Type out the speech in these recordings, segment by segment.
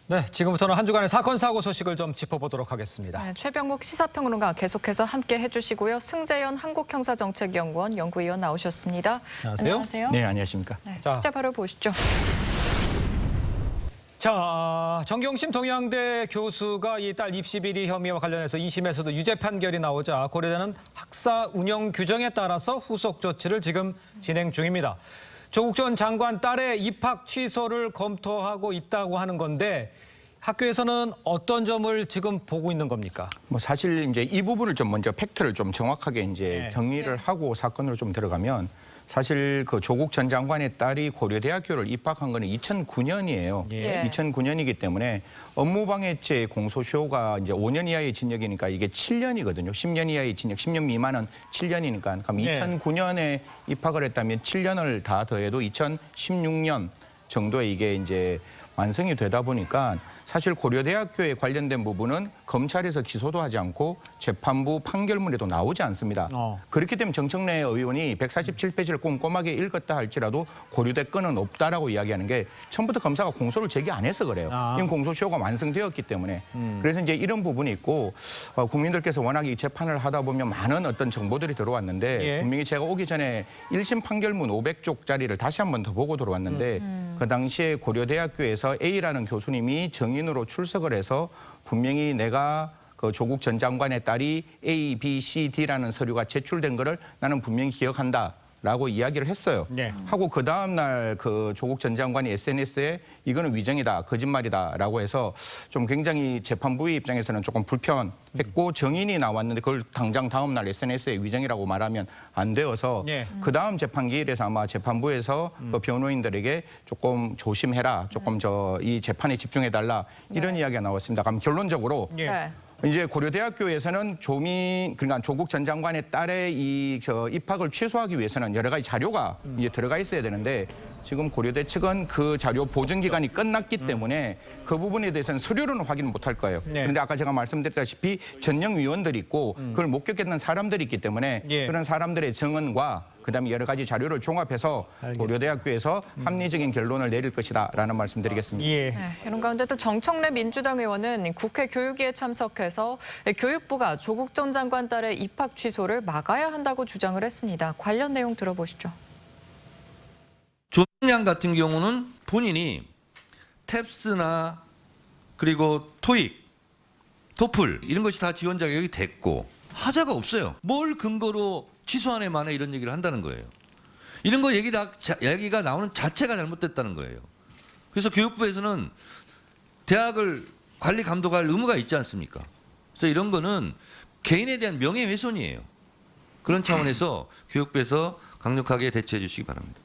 네, 지금부터는 한 주간의 사건 사고 소식을 좀 짚어보도록 하겠습니다. 네, 최병묵 시사평론가 계속해서 함께 해주시고요. 승재현 한국형사정책연구원 연구위원 나오셨습니다. 안녕하세요. 네, 안녕하십니까. 네, 자. 숙제 바로 보시죠. 자, 정경심 동양대 교수가 이 딸 입시 비리 혐의와 관련해서 2심에서도 유죄 판결이 나오자 고려대는 학사 운영 규정에 따라서 후속 조치를 지금 진행 중입니다. 조국 전 장관 딸의 입학 취소를 검토하고 있다고 하는 건데 학교에서는 어떤 점을 지금 보고 있는 겁니까? 뭐 사실 이제 이 부분을 좀 먼저 팩트를 좀 정확하게 이제 정리를 하고 사건으로 좀 들어가면 사실 그 조국 전 장관의 딸이 고려대학교를 입학한 거는 2009년이에요. 예. 2009년이기 때문에 업무방해죄 공소시효가 이제 5년 이하의 징역이니까 이게 7년이거든요. 10년 이하의 징역, 10년 미만은 7년이니까. 그럼 네. 2009년에 입학을 했다면 7년을 다 더해도 2016년 정도에 이게 이제 완성이 되다 보니까 사실 고려대학교에 관련된 부분은 검찰에서 기소도 하지 않고 재판부 판결문에도 나오지 않습니다. 그렇기 때문에 정청래 의원이 147페이지를 꼼꼼하게 읽었다 할지라도 고려대 건은 없다라고 이야기하는 게 처음부터 검사가 공소를 제기 안 해서 그래요. 이건 공소시효가 완성되었기 때문에. 그래서 이제 이런 부분이 있고 국민들께서 워낙 이 재판을 하다 보면 많은 어떤 정보들이 들어왔는데 분명히 제가 오기 전에 1심 판결문 500쪽짜리를 다시 한 번 더 보고 들어왔는데 그 당시에 고려대학교에서 A라는 교수님이 정인으로 출석을 해서 분명히 내가 그 조국 전 장관의 딸이 A, B, C, D라는 서류가 제출된 거를 나는 분명히 기억한다라고 이야기를 했어요. 네. 하고 그 다음 날 그 조국 전 장관이 SNS에 이거는 위정이다, 거짓말이다라고 해서 좀 굉장히 재판부의 입장에서는 조금 불편했고 정인이 나왔는데 그걸 당장 다음 날 SNS에 위정이라고 말하면 안 되어서 그 다음 재판 기일에서 아마 재판부에서 그 변호인들에게 조금 조심해라, 조금 이 재판에 집중해달라 이런 이야기가 나왔습니다. 그럼 결론적으로 네. 이제 고려대학교에서는 그러니까 조국 전 장관의 딸의 입학을 취소하기 위해서는 여러 가지 자료가 이제 들어가 있어야 되는데 지금 고려대 측은 그 자료 보증 기간이 끝났기 때문에 그 부분에 대해서는 서류로는 확인을 못할 거예요. 그런데 아까 제가 말씀드렸다시피 전형 위원들이 있고 그걸 목격했던 사람들이 있기 때문에 그런 사람들의 증언과 그다음에 여러 가지 자료를 종합해서 고려대학교에서 합리적인 결론을 내릴 것이다라는 말씀드리겠습니다. 네, 이런 가운데 또 정청래 민주당 의원은 국회 교육위에 참석해서 교육부가 조국 전 장관 딸의 입학 취소를 막아야 한다고 주장을 했습니다. 관련 내용 들어보시죠. 조동양 같은 경우는 본인이 탭스나 그리고 토익, 토플 이런 것이 다 지원 자격이 됐고 하자가 없어요. 뭘 근거로 취소하네 마네 이런 얘기를 한다는 거예요. 이런 거 얘기가 나오는 자체가 잘못됐다는 거예요. 그래서 교육부에서는 대학을 관리 감독할 의무가 있지 않습니까? 그래서 이런 거는 개인에 대한 명예훼손이에요. 그런 차원에서 교육부에서 강력하게 대처해 주시기 바랍니다.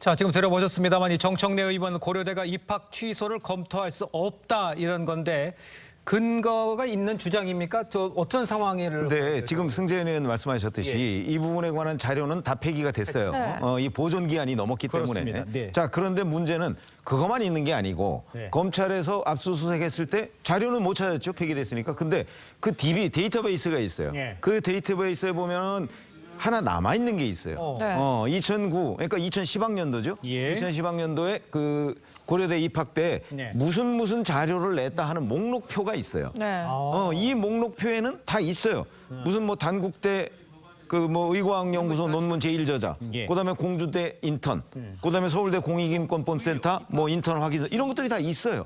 자, 지금 들어보셨습니다만 이 정청래 의원 고려대가 입학 취소를 검토할 수 없다 이런 건데 근거가 있는 주장입니까? 저 어떤 상황을? 네, 지금 승재현 의원 말씀하셨듯이 이 부분에 관한 자료는 다 폐기가 됐어요. 이 보존 기한이 넘었기 그렇습니다. 때문에. 네. 자, 그런데 문제는 그것만 있는 게 아니고 검찰에서 압수수색했을 때 자료는 못 찾았죠. 폐기됐으니까. 근데 그 데이터베이스가 있어요. 그 데이터베이스에 보면은 하나 남아있는 게 있어요. 2009, 그러니까 2010학년도죠. 2010학년도에 그 고려대 입학 때 무슨 자료를 냈다 하는 목록표가 있어요. 이 목록표에는 다 있어요. 무슨 뭐 단국대 그 뭐 의과학연구소 논문 제1저자, 그다음에 공주대 인턴, 그다음에 서울대 공익인권법센터 뭐 인턴 확인서 이런 것들이 다 있어요.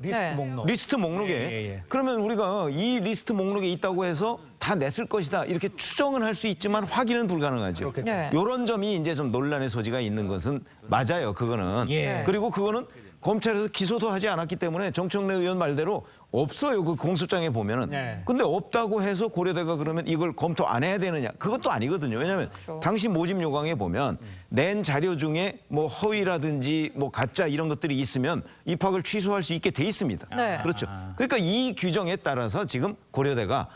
리스트 목록에. 그러면 우리가 이 리스트 목록에 있다고 해서 다 냈을 것이다 이렇게 추정은 할 수 있지만 확인은 불가능하죠. 이런 점이 이제 좀 논란의 소지가 있는 것은 맞아요. 그거는. 그리고 그거는 검찰에서 기소도 하지 않았기 때문에 정청래 의원 말대로 없어요. 그 공소장에 보면은. 근데 없다고 해서 고려대가 그러면 이걸 검토 안 해야 되느냐? 그것도 아니거든요. 왜냐하면 당시 모집 요강에 보면 낸 자료 중에 뭐 허위라든지 뭐 가짜 이런 것들이 있으면 입학을 취소할 수 있게 돼 있습니다. 그렇죠. 그러니까 이 규정에 따라서 지금 고려대가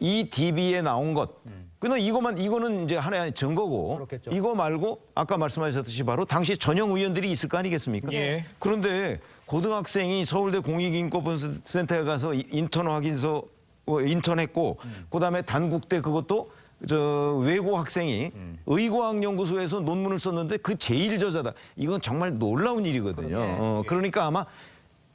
이 DB에 나온 것 근데 이거는 이제 하나의 증거고 그렇겠죠. 이거 말고 아까 말씀하셨듯이 바로 당시 전형 의원들이 있을 거 아니겠습니까? 그런데 고등학생이 서울대 공익인권센터에 가서 인턴 확인서 인턴했고 그다음에 단국대 그것도 외고 학생이 의과학연구소에서 논문을 썼는데 그 제1저자다. 이건 정말 놀라운 일이거든요. 그러니까 아마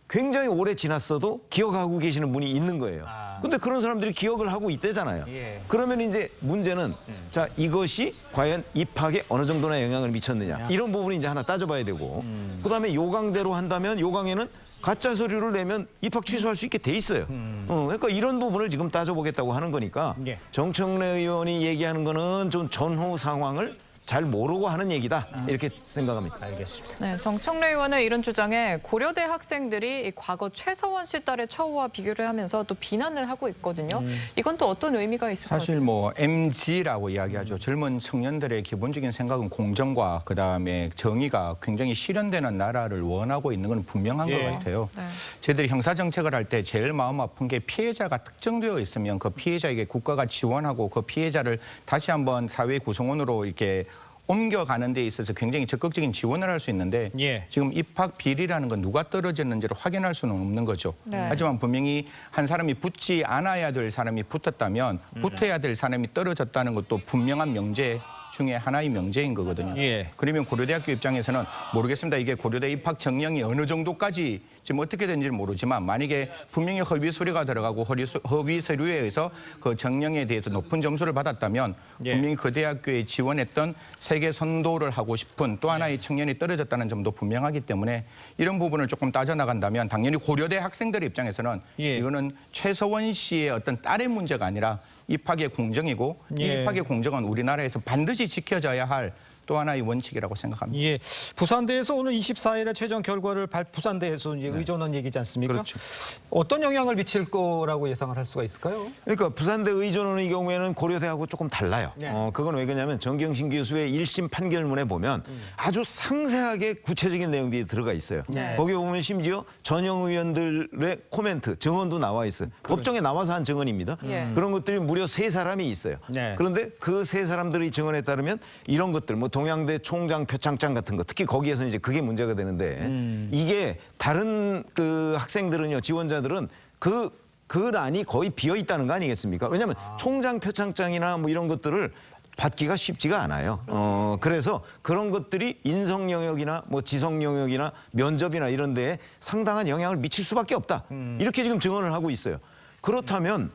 굉장히 오래 지났어도 기억하고 계시는 분이 있는 거예요. 아. 근데 그런 사람들이 기억을 하고 있대잖아요. 예. 그러면 이제 문제는 자, 이것이 과연 입학에 어느 정도나 영향을 미쳤느냐. 이런 부분이 이제 하나 따져봐야 되고 그다음에 요강대로 한다면 요강에는 가짜 서류를 내면 입학 취소할 수 있게 돼 있어요. 그러니까 이런 부분을 지금 따져보겠다고 하는 거니까 예. 정청래 의원이 얘기하는 거는 좀 전후 상황을 잘 모르고 하는 얘기다. 이렇게 생각합니다. 알겠습니다. 네, 정청래 의원의 이런 주장에 고려대 학생들이 이 과거 최서원 씨 딸의 처우와 비교를 하면서 또 비난을 하고 있거든요. 이건 또 어떤 의미가 있을 것 같아요? 사실 뭐 MG라고 이야기하죠. 젊은 청년들의 기본적인 생각은 공정과 그다음에 정의가 굉장히 실현되는 나라를 원하고 있는 건 분명한 예. 것 같아요. 네. 저희들이 형사 정책을 할 때 제일 마음 아픈 게 피해자가 특정되어 있으면 그 피해자에게 국가가 지원하고 그 피해자를 다시 한번 사회 구성원으로 이렇게 옮겨가는 데 있어서 굉장히 적극적인 지원을 할 수 있는데 예. 지금 입학 비리라는 건 누가 떨어졌는지를 확인할 수는 없는 거죠. 네. 하지만 분명히 한 사람이 붙지 않아야 될 사람이 붙었다면 붙어야 될 사람이 떨어졌다는 것도 분명한 명제 중에 하나의 명제인 거거든요. 예. 그러면 고려대학교 입장에서는 모르겠습니다. 이게 고려대 입학 정령이 어느 정도까지 지금 어떻게 된지는 모르지만 만약에 분명히 허위 서류가 들어가고 허위 서류에 의해서 그 정령에 대해서 높은 점수를 받았다면 예. 분명히 그 대학교에 지원했던 세계 선도를 하고 싶은 또 하나의 청년이 떨어졌다는 점도 분명하기 때문에 이런 부분을 조금 따져나간다면 당연히 고려대 학생들의 입장에서는 예. 이거는 최서원 씨의 어떤 딸의 문제가 아니라 입학의 공정이고 이 예. 입학의 공정은 우리나라에서 반드시 지켜져야 할 또 하나의 원칙이라고 생각합니다. 예, 부산대에서 오늘 24일에 최종 결과를 부산대에서 이제 의전원 얘기지 않습니까? 그렇죠. 어떤 영향을 미칠 거라고 예상을 할 수가 있을까요? 그러니까 부산대 의전원의 경우에는 고려대하고 조금 달라요. 네. 그건 왜 그러냐면 정경심 교수의 1심 판결문에 보면 아주 상세하게 구체적인 내용들이 들어가 있어요. 네. 거기 보면 심지어 전형 의원들의 코멘트, 증언도 나와 있어요. 법정에 나와서 한 증언입니다. 예. 그런 것들이 무려 3사람이 있어요. 네. 그런데 그 3사람들의 증언에 따르면 이런 것들, 뭐 동양대 총장 표창장 같은 거, 특히 거기에서 이제 그게 문제가 되는데 이게 다른 그 학생들은요, 지원자들은 그 란이 거의 비어 있다는 거 아니겠습니까? 왜냐하면 총장 표창장이나 뭐 이런 것들을 받기가 쉽지가 않아요. 그래서 그런 것들이 인성 영역이나 뭐 지성 영역이나 면접이나 이런 데에 상당한 영향을 미칠 수밖에 없다. 이렇게 지금 증언을 하고 있어요. 그렇다면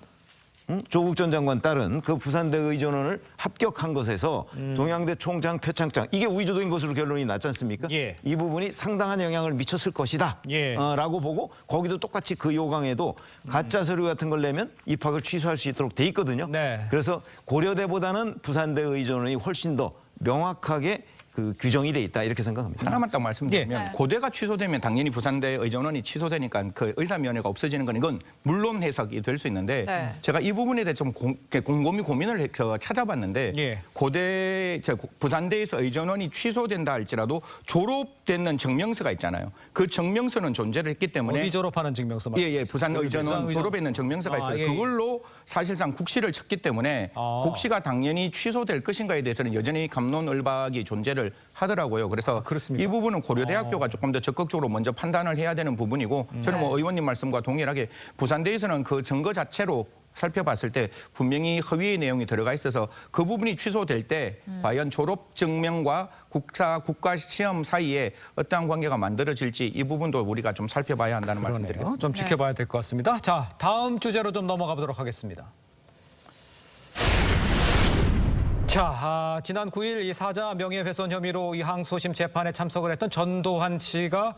조국 전 장관 딸은 그 부산대 의전원을 합격한 것에서 동양대 총장 표창장 이게 위조된 것으로 결론이 났지 않습니까? 예. 이 부분이 상당한 영향을 미쳤을 것이다. 예. 라고 보고 거기도 똑같이 그 요강에도 가짜 서류 같은 걸 내면 입학을 취소할 수 있도록 돼 있거든요. 네. 그래서 고려대보다는 부산대 의전원이 훨씬 더 명확하게 그 규정이 돼 있다 이렇게 생각합니다. 하나만 딱 말씀드리면 예. 고대가 취소되면 당연히 부산대 의전원이 취소되니까 그 의사면허가 없어지는 건 이건 물론 해석이 될 수 있는데 네. 제가 이 부분에 대해 좀 곰곰이 고민을 찾아봤는데 예. 부산대에서 의전원이 취소된다 할지라도 졸업되는 증명서가 있잖아요. 그 증명서는 존재를 했기 때문에 어디 졸업하는 증명서 말씀? 예, 부산 의전원 졸업에 있는 증명서가 있어요. 예. 그걸로 사실상 국시를 쳤기 때문에 국시가 당연히 취소될 것인가에 대해서는 여전히 갑론을박이 존재를 하더라고요. 그래서 그렇습니까? 이 부분은 고려대학교가 조금 더 적극적으로 먼저 판단을 해야 되는 부분이고 저는 뭐 의원님 말씀과 동일하게 부산대에서는 그 증거 자체로 살펴봤을 때 분명히 허위의 내용이 들어가 있어서 그 부분이 취소될 때 과연 졸업 증명과 국가 시험 사이에 어떠한 관계가 만들어질지 이 부분도 우리가 좀 살펴봐야 한다는 말씀드립니다. 그러네요. 좀 지켜봐야 될 것 같습니다. 자, 다음 주제로 좀 넘어가 보도록 하겠습니다. 자, 지난 9일 이 사자 명예훼손 혐의로 이 항소심 재판에 참석을 했던 전도환 씨가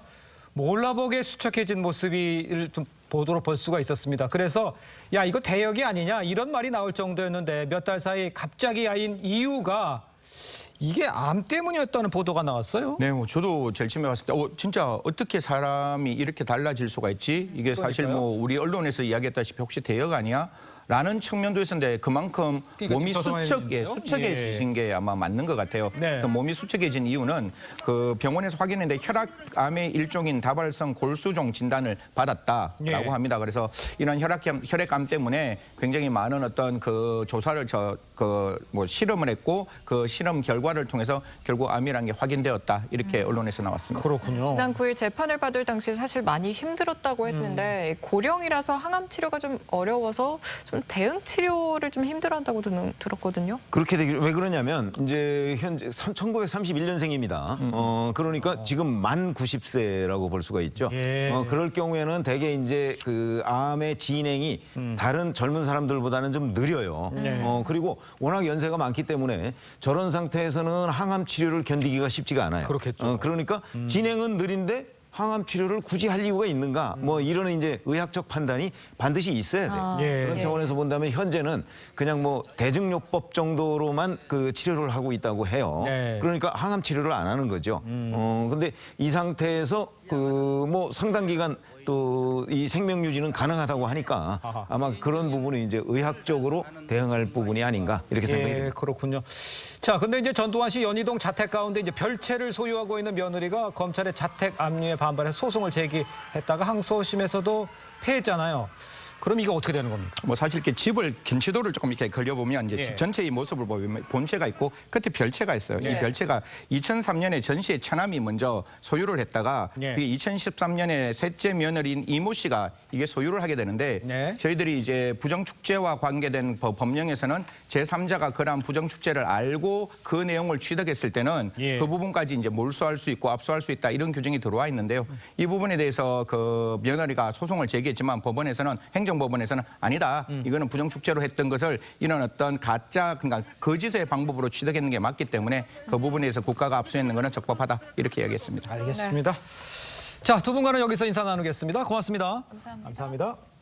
몰라보게 수척해진 모습을 좀 보도록 볼 수가 있었습니다. 그래서 야, 이거 대역이 아니냐 이런 말이 나올 정도였는데 몇 달 사이 갑자기 야인 이유가 이게 암 때문이었다는 보도가 나왔어요. 네, 뭐 저도 제일 처음에 봤을 때 진짜 어떻게 사람이 이렇게 달라질 수가 있지? 이게 사실 그러니까요. 뭐 우리 언론에서 이야기했다시피 혹시 대역 아니야? 라는 측면도 있었는데 그만큼 그러니까 몸이 조성해지는데요? 수척해진 게 아마 맞는 것 같아요. 네. 그 몸이 수척해진 이유는 그 병원에서 확인했는데 혈압암의 일종인 다발성 골수종 진단을 받았다라고 예. 합니다. 그래서 이런 혈액암 때문에 굉장히 많은 어떤 그 조사를 실험을 했고 그 실험 결과를 통해서 결국 암이라는 게 확인되었다 이렇게 언론에서 나왔습니다. 그렇군요. 지난 9일 재판을 받을 당시 사실 많이 힘들었다고 했는데 고령이라서 항암 치료가 좀 어려워서 좀 좀 대응 치료를 좀 힘들어한다고 들었거든요. 그렇게 되기 왜 그러냐면 이제 현재 1931년생입니다. 그러니까 지금 만 90세라고 볼 수가 있죠. 예. 그럴 경우에는 대개 이제 그 암의 진행이 다른 젊은 사람들보다는 좀 느려요. 그리고 워낙 연세가 많기 때문에 저런 상태에서는 항암 치료를 견디기가 쉽지가 않아요. 그렇겠죠. 그러니까 진행은 느린데 항암 치료를 굳이 할 이유가 있는가? 뭐 이런 이제 의학적 판단이 반드시 있어야 돼요. 예. 그런 차원에서 본다면 현재는 그냥 뭐 대증요법 정도로만 그 치료를 하고 있다고 해요. 네. 그러니까 항암 치료를 안 하는 거죠. 근데 이 상태에서 그 뭐 상당 기간 또 이 생명 유지는 가능하다고 하니까 아하. 아마 그런 부분이 이제 의학적으로 대응할 부분이 아닌가 이렇게 생각이 예, 됩니다. 그렇군요. 자, 근데 이제 전두환 씨 연희동 자택 가운데 이제 별채를 소유하고 있는 며느리가 검찰의 자택 압류에 반발해서 소송을 제기했다가 항소심에서도 패했잖아요. 그럼 이거 어떻게 되는 겁니까? 뭐 사실 이렇게 집을 견치도를 조금 이렇게 그려보면 이제 예. 집 전체의 모습을 보면 본체가 있고 끝에 별채가 있어요. 예. 이 별채가 2003년에 전시의 처남이 먼저 소유를 했다가 예. 그게 2013년에 셋째 며느리인 이모 씨가 이게 소유를 하게 되는데 네. 저희들이 이제 부정축제와 관계된 법령에서는 제3자가 그러한 부정축제를 알고 그 내용을 취득했을 때는 예. 그 부분까지 이제 몰수할 수 있고 압수할 수 있다 이런 규정이 들어와 있는데요. 이 부분에 대해서 그 며느리가 소송을 제기했지만 법원에서는 행정법원에서는 아니다. 이거는 부정축제로 했던 것을 이런 어떤 가짜 그러니까 거짓의 방법으로 취득했는 게 맞기 때문에 그 부분에 대해서 국가가 압수했는 것은 적법하다 이렇게 이야기했습니다. 알겠습니다. 자, 두 분과는 여기서 인사 나누겠습니다. 고맙습니다. 감사합니다. 감사합니다.